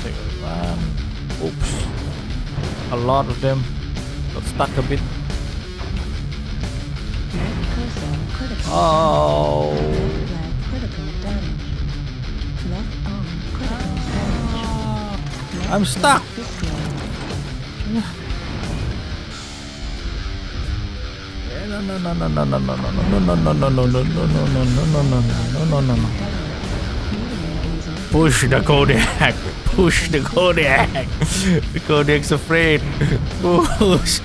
take one. Oops. A lot of them got stuck a bit. Oh. I'm stuck. No. Push the Kodiak. Push the Kodiak. The Kodiak's afraid. Push.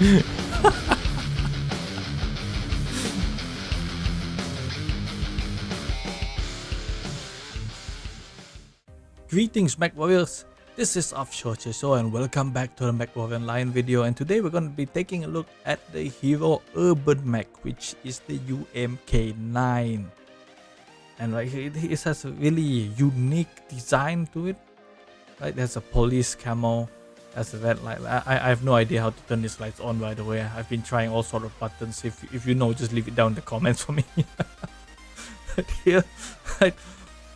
Greetings Mechwarriors, this is Offshore and welcome back to the Mechwarrior Online video, and today we're going to be taking a look at the hero urban mech, which is the UM-K9. And right here it has a really unique design to it. Right, there's a police camo, there's a red light. I have no idea how to turn these lights on, by the way. I've been trying all sort of buttons. If you know, just leave it down in the comments for me. But here, right,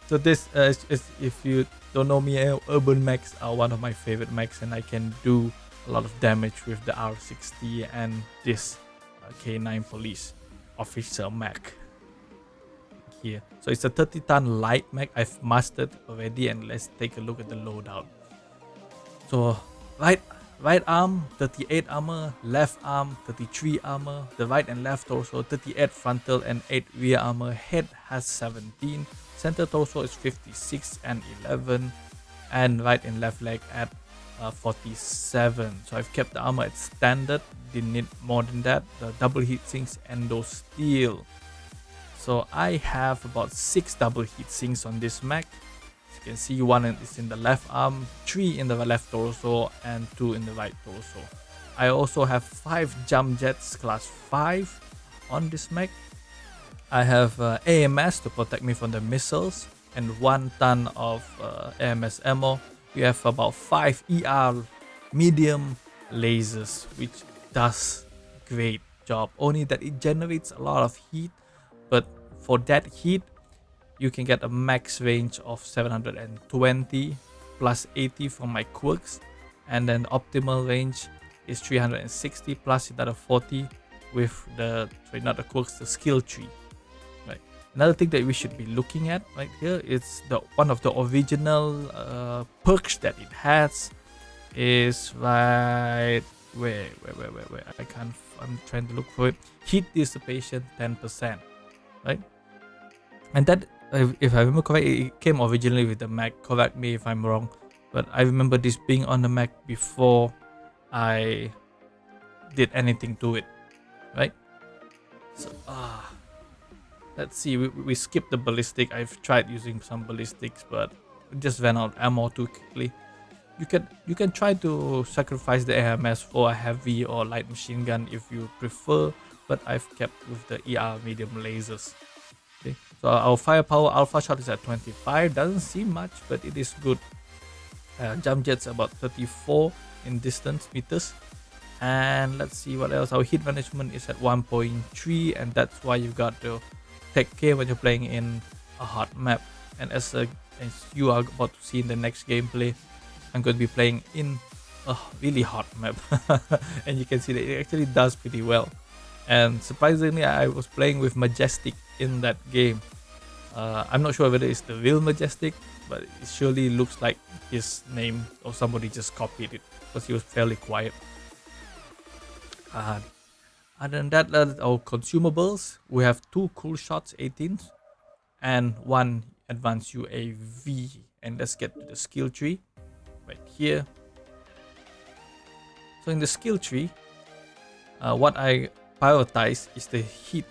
so this is, if you don't know me, urban mechs are one of my favorite mechs, and I can do a lot of damage with the R60 and this K9 police officer mech here. So it's a 30-ton light mech. I've mastered already, and let's take a look at the loadout. So right arm 38 armor, left arm 33 armor, the right and left torso 38 frontal and 8 rear armor, head has 17, center torso is 56 and 11, and right and left leg at 47. So I've kept the armor at standard, didn't need more than that. The double heat sinks endo steel. So I have about 6 double heat sinks on this mech. As you can see, one is in the left arm, 3 in the left torso, and 2 in the right torso. I also have 5 jump jets class 5 on this mech. I have AMS to protect me from the missiles, and 1 ton of AMS ammo. We have about 5 ER medium lasers, which does great job, only that it generates a lot of heat. But for that heat, you can get a max range of 720 plus 80 from my quirks, and then the optimal range is 360 plus another 40 with the, sorry, not the quirks, the skill tree. Right. Another thing that we should be looking at right here is the one of the original perks that it has is right where I can't, I'm trying to look for it. Heat dissipation 10%. Right, and that, if I remember correctly, it came originally with the mech. Correct me if I'm wrong, but I remember this being on the mech before I did anything to it. Right, so let's see, we skipped the ballistic. I've tried using some ballistics, but it just ran out of ammo too quickly. You can try to sacrifice the AMS for a heavy or light machine gun if you prefer, but I've kept with the ER medium lasers. Okay, so our firepower alpha shot is at 25. Doesn't seem much, but it is good. Jump jets about 34 in distance meters, and let's see what else. Our heat management is at 1.3, and that's why you got to take care when you're playing in a hot map. And as you are about to see in the next gameplay, I'm going to be playing in a really hot map, and you can see that it actually does pretty well. And surprisingly, I was playing with Majestic in that game. I'm not sure whether it's the real Majestic, but it surely looks like his name, or somebody just copied it, because he was fairly quiet. Other than that, our consumables, we have 2 cool shots 18s and 1 advanced UAV. And let's get to the skill tree right here. So in the skill tree, what I prioritize is the heat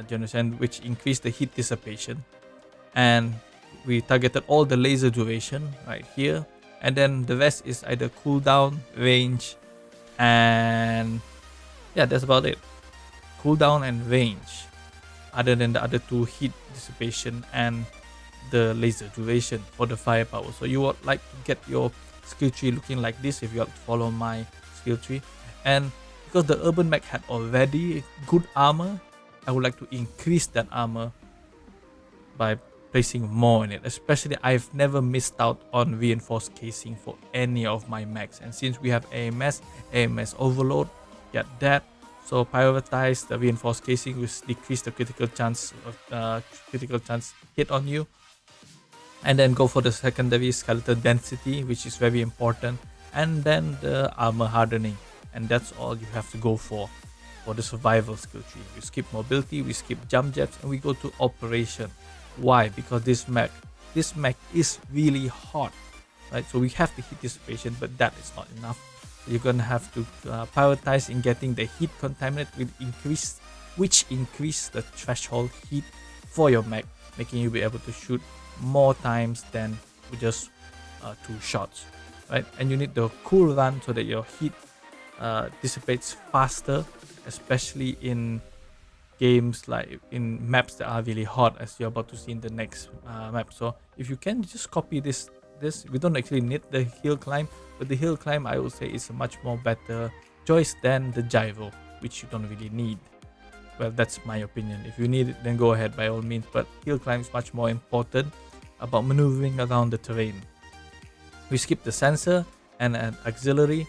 generation, which increase the heat dissipation, and we targeted all the laser duration right here, and then the rest is either cooldown, range, and yeah, that's about it. Cooldown and range, other than the other 2, heat dissipation and the laser duration for the firepower. So you would like to get your skill tree looking like this if you want to follow my skill tree. And because the urban mech had already good armor, I would like to increase that armor by placing more in it. Especially, I've never missed out on reinforced casing for any of my mechs, and since we have AMS overload, get that. So prioritize the reinforced casing, which decrease the critical chance hit on you, and then go for the secondary skeleton density, which is very important, and then the armor hardening, and that's all you have to go for the survival skill tree. We skip mobility, we skip jump jets, and we go to operation. Why? Because this mech is really hot, right? So we have the heat dissipation, but that is not enough. You're gonna have to prioritize in getting the heat contaminant, which increase the threshold heat for your mech, making you be able to shoot more times than with just 2 shots, right? And you need the cool run so that your heat dissipates faster, especially in games like in maps that are really hot, as you're about to see in the next map. So if you can just copy this, we don't actually need the hill climb, but the hill climb I would say is a much more better choice than the gyro, which you don't really need. Well, that's my opinion. If you need it, then go ahead by all means, but hill climb is much more important about maneuvering around the terrain. We skipped the sensor and an auxiliary,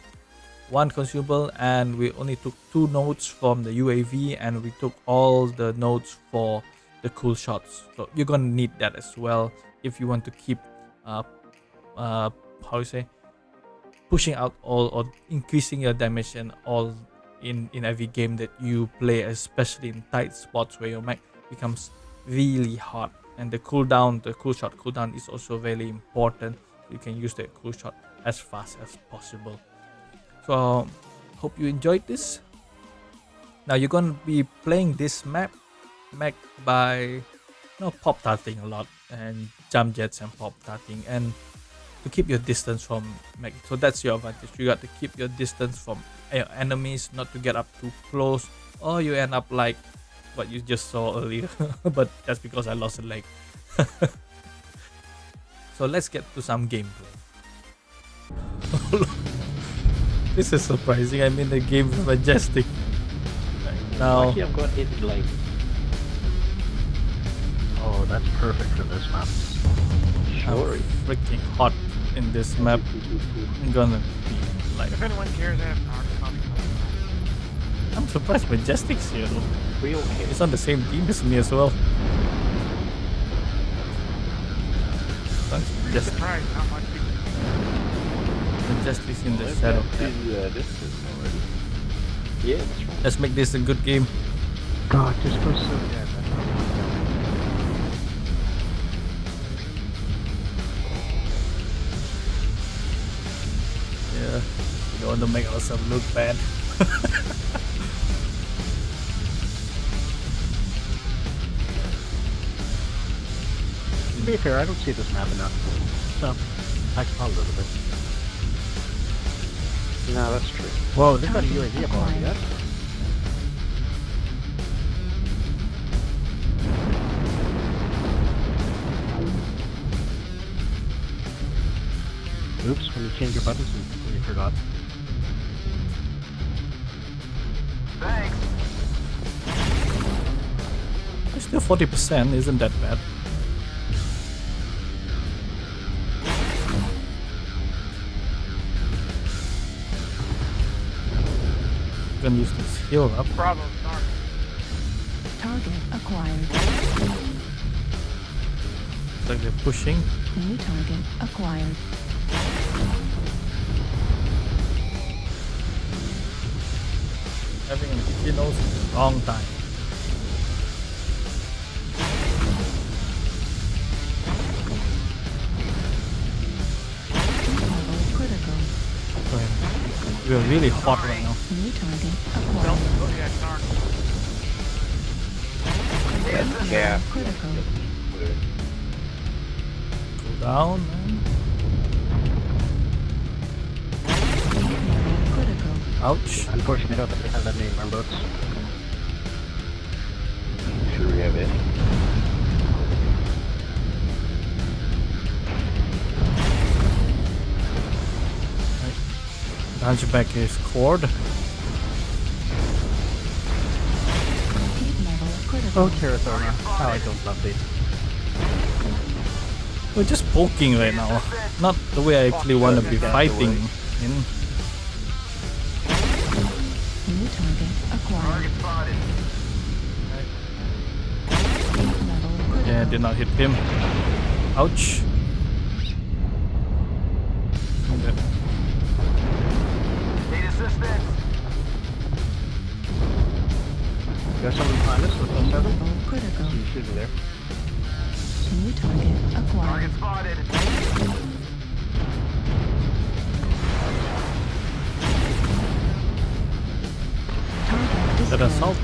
1 consumable, and we only took 2 nodes from the UAV, and we took all the nodes for the cool shots. So you're gonna need that as well if you want to keep pushing out all or increasing your damage and all in every game that you play, especially in tight spots where your mech becomes really hot. And the cooldown, the cool shot cooldown is also very important. You can use the cool shot as fast as possible. So hope you enjoyed this. Now you're gonna be playing this mech by pop tarting a lot and jump jets and pop tarting, and to keep your distance from mech. So that's your advantage. You got to keep your distance from enemies, not to get up too close, or you end up like what you just saw earlier. But that's because I lost a leg. So let's get to some gameplay. This is surprising. I mean, the game is majestic. Right now, I've got hit like. Oh, that's perfect for this map. Sure. I'm freaking hot in this map. I'm gonna be like. If anyone cares, I have power. I'm surprised Majestic's here though. Real hit. It's on the same team as me as well. Just Surprised how much people. Majestic's in the shadow. Yeah, that's right. Let's make this a good game. God, this goes so dead. Yeah, we don't want to make ourselves look bad. To be fair, I don't see this map enough. So, I can a little bit. No, that's true. Whoa, they've got a UAV up already, yeah? Oops, when you change your buttons, you forgot. Thanks. It's still 40%, isn't that bad? I'm gonna use this heal up. Bravo, start. Target acquired. It's like they're pushing. New target acquired. Having Kinos is a long time. Level critical. We're really hot right now. New target Don't acquired. go to that start. Level critical. Cool down, man. Level critical. Ouch. Unfortunately, I don't think they have that many gunboats. Sure we have it. Hunchback is cord. Heat level critical. Oh, Terraforma. How I don't love these. We're just poking right now, not the way I actually want to be fighting. You know? New target acquired. Target spotted. Heat level critical. Yeah, did not hit him. Ouch. Okay. Need assistance. You got someone behind us with Heat 07? level critical. You should be there. New target acquired. Target spotted. Target Is that destroyed. assault?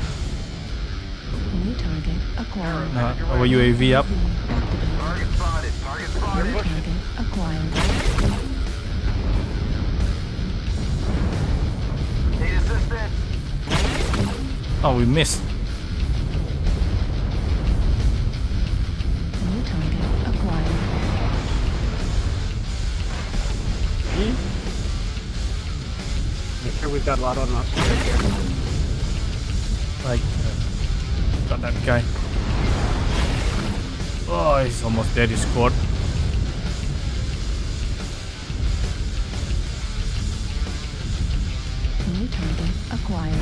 New target acquired. No, our UAV up. Activated. Target spotted. Target New spotted. target acquired. Need assistance. Oh, we missed. New target acquired. Make sure we've got a lot on us right here. Like, got that guy. Oh, he's almost dead. He scored. New target acquired.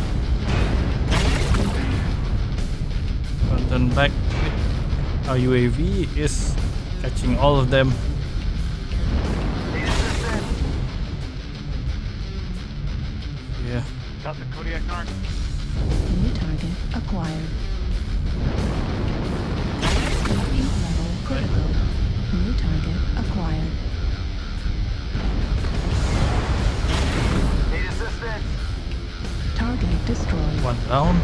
Turn back. Our UAV is catching all of them. Need assistance. Yeah. Got the Kodiak Narc. New target acquired. Heat level critical. New target acquired. Need assistance. Target destroyed. One down.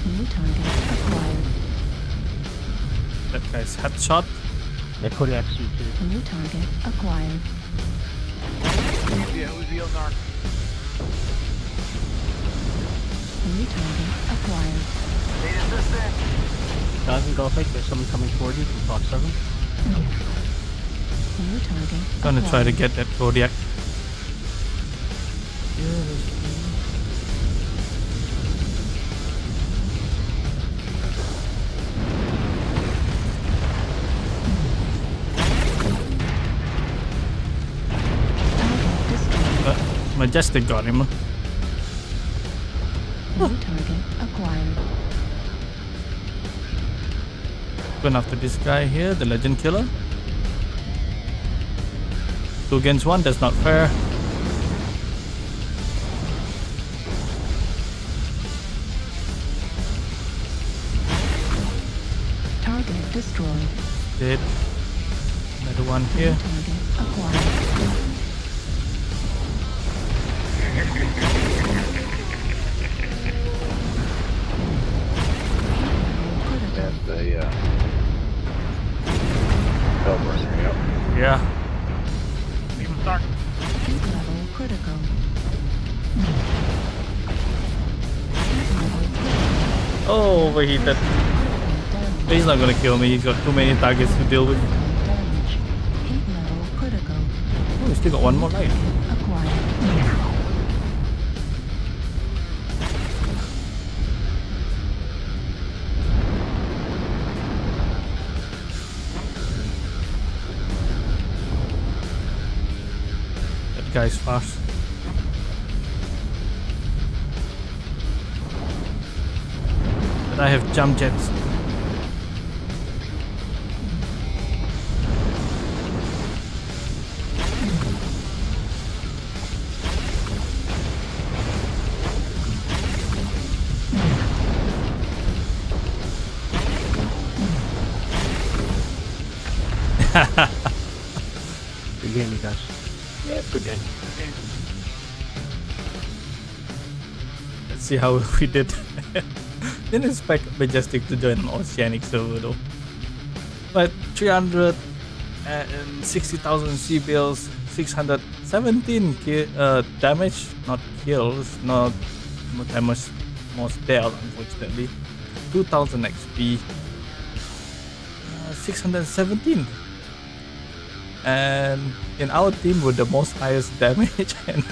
New target acquired. That guy's headshot. Yeah, Kodiak C2. New target acquired. Uzi Narc. New target acquired. Need assistance. Doesn't go fake. There's someone coming toward you from Fox 7. New target Gonna try to acquired. get that Kodiak. Target destroyed. Majestic got him. New target acquired. Going after this guy here, the legend killer. 2 against 1, that's not fair. Target destroyed. Dead. Another one New here. target acquired. Critical. At the Hellburner, yep. Yeah. Leave him start. Heat level critical. Heat level critical. Oh, overheated. Critical He's not gonna kill me. He's got too many targets to deal with. damage. Heat level critical. Oh, we still got one more life. Acquired. That guy's fast. But I have jump jets. Good game, you guys. Yeah, good game. Let's see how we did. Didn't expect Majestic to join an Oceanic server though. But 360,000 C bills, 617 damage, not kills, not damage, most death unfortunately. 2000 XP, 617. And in our team with the most highest damage, and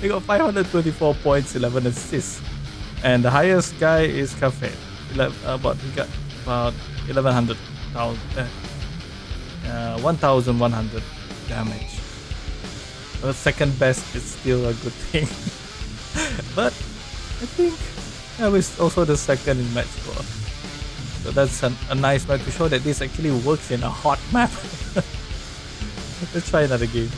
we got 524 points, 11 assists, and the highest guy is Cafe. He got about 1100,000 1100 damage. Well, second best is still a good thing. But I think I was also the second in match score. So that's a nice map to show that this actually works in a hot map. Let's try another game.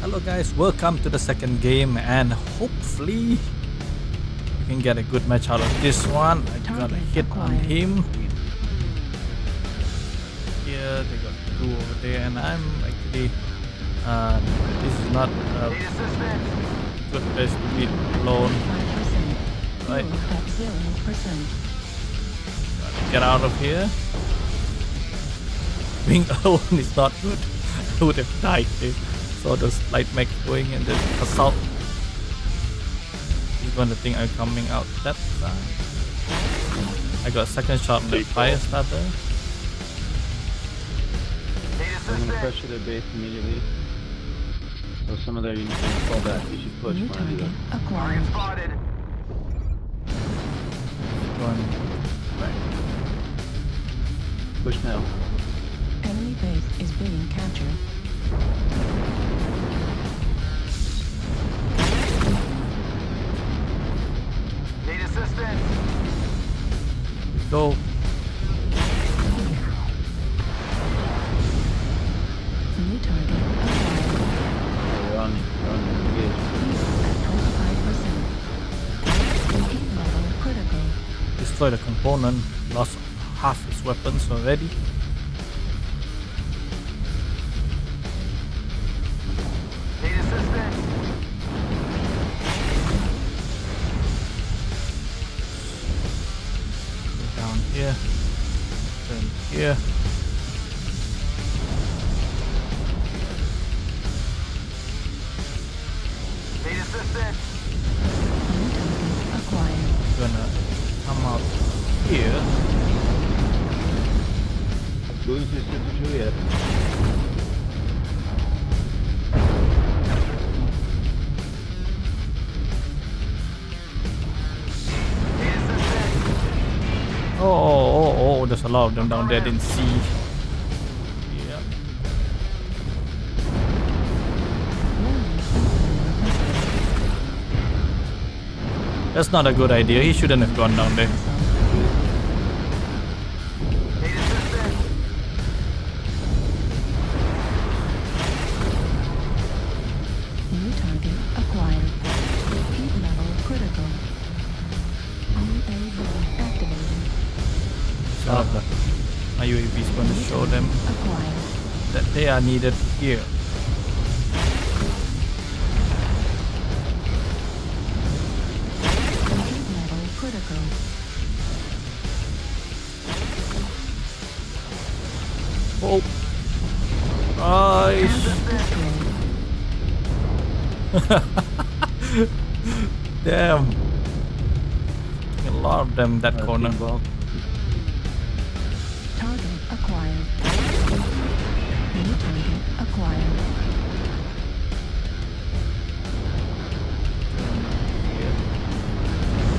Hello guys, welcome to the second game, and hopefully we can get a good match out of this one. I got a hit on him. Here they got two over there, and I'm actually this is not a good place to be alone. Right, gotta get out of here. Being alone is not good. I would have died there. Saw those light mech going and the assault. He's gonna think I'm coming out that side. I got a second shot on the fire starter. I'm gonna pressure their base immediately. So some of their units can fall back. You should push New when I do target that. acquired. Spotted. Going back. Push now. Enemy base is being captured. Need assistance. Go. New target acquired. We're on engage. At 25%. Heat level critical. Destroy the component. Lost half his weapons already. Need assistance. Down here. Turn here. Need assistance. New target acquired. Gonna come out here. Lose your sister Juliet. Need assistance. Oh, there's a lot of them down there. Didn't see. Yeah. That's not a good idea. He shouldn't have gone down there. Need assistance. New target acquired. Heat level critical. UAV activated. So my UAV is going to show them Acquired. that they are needed here. Heat level critical. Oh, nice. Destroyed. Damn. A lot of them that corner. Ball. Target acquired. New target acquired.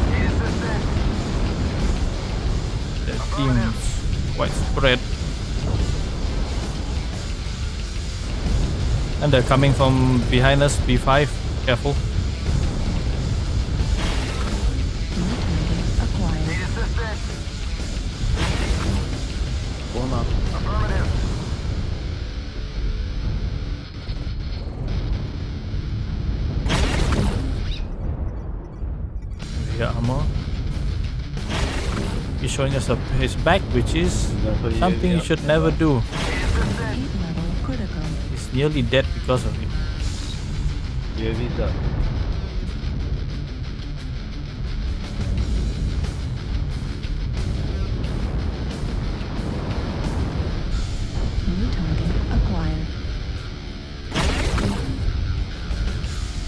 Need assistance. The team's quite spread. And they're coming from behind us, B5. Careful. New target acquired. Need assistance. Form up. Affirmative. Yeah, armor. He's showing us his back, which is something you should never do. Need assistance. Heat level critical. He's nearly dead because of it. UAV's up. New target acquired.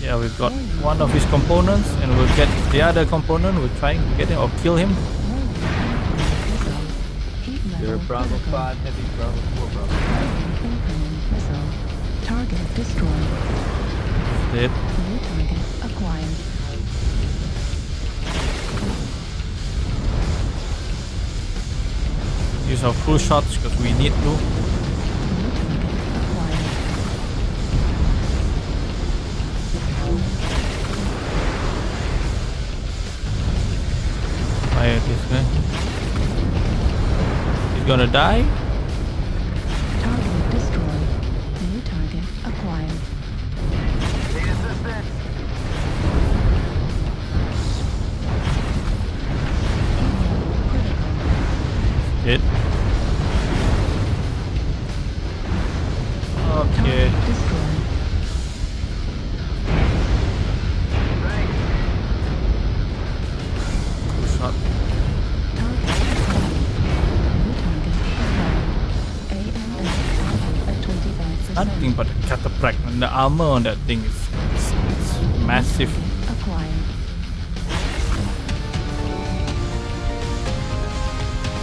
Yeah, we've got one of his components, and we'll get the other component. We're trying to get him or kill him. Missile. Heat You're level Bravo critical. 5, Heavy Bravo 4, Bravo. Incoming missile. Target destroyed. Dead. New target acquired. use our full shots because we need to. Fire this guy. He's gonna die. Target destroyed. New target acquired. Need assistance. Hit. Okay. Target destroyed. Thanks. Full shot. Target acquired. New target acquired. AMS at 25%. Nothing but a cataphract, and the armor on that thing is it's massive. Acquired.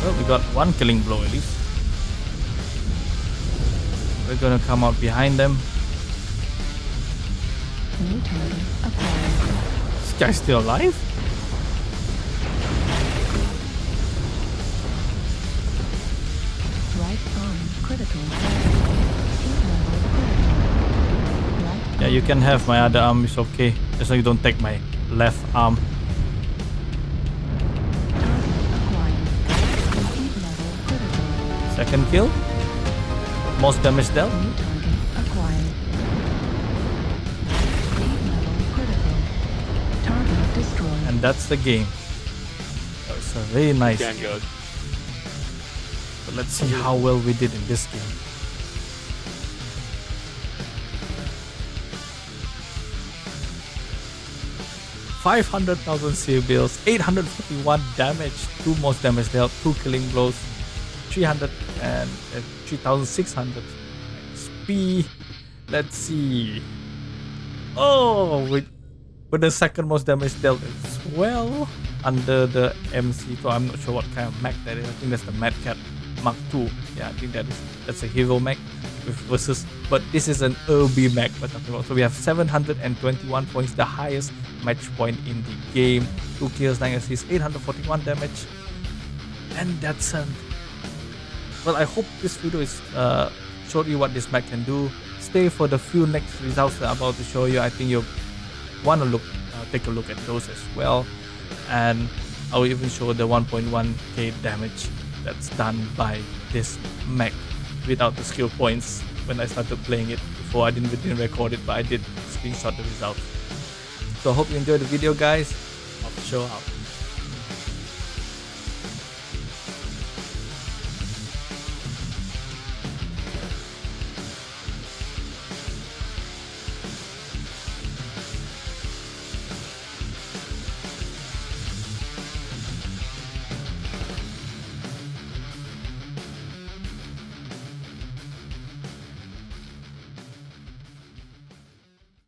Well, we got one killing blow at least. We're gonna come out behind them. New target acquired. This guy's still alive? Right arm critical. Heat level critical. Right Yeah, you can have my other arm, it's okay. Just so you don't take my left arm. target acquired. Heat level critical. Second kill. Most damage dealt. New target acquired. Heat level critical. Target destroyed. And that's the game. It's a very nice Gang game. goes. But let's see how well we did in this game. $500,000 seal bills, 841 damage, 2 most damage dealt, 2 killing blows, 300 and 3,600 XP. Let's see. Oh, with the second most damage dealt as well under the MC. So I'm not sure what kind of mech that is. I think that's the Mad Cat Mark II. Yeah, I think that's a hero mech versus. But this is an ERB mech we're talking about. So we have 721 points, the highest match point in the game. 2 kills, 9 assists, 841 damage, and that's well, I hope this video is showed you what this mech can do. Stay for the few next results that I'm about to show you. I think you'll want to take a look at those as well, and I will even show the 1.1k damage that's done by this mech without the skill points. When I started playing it before, I didn't record it, but I did screenshot the results. So I hope you enjoyed the video, guys. Offshore out.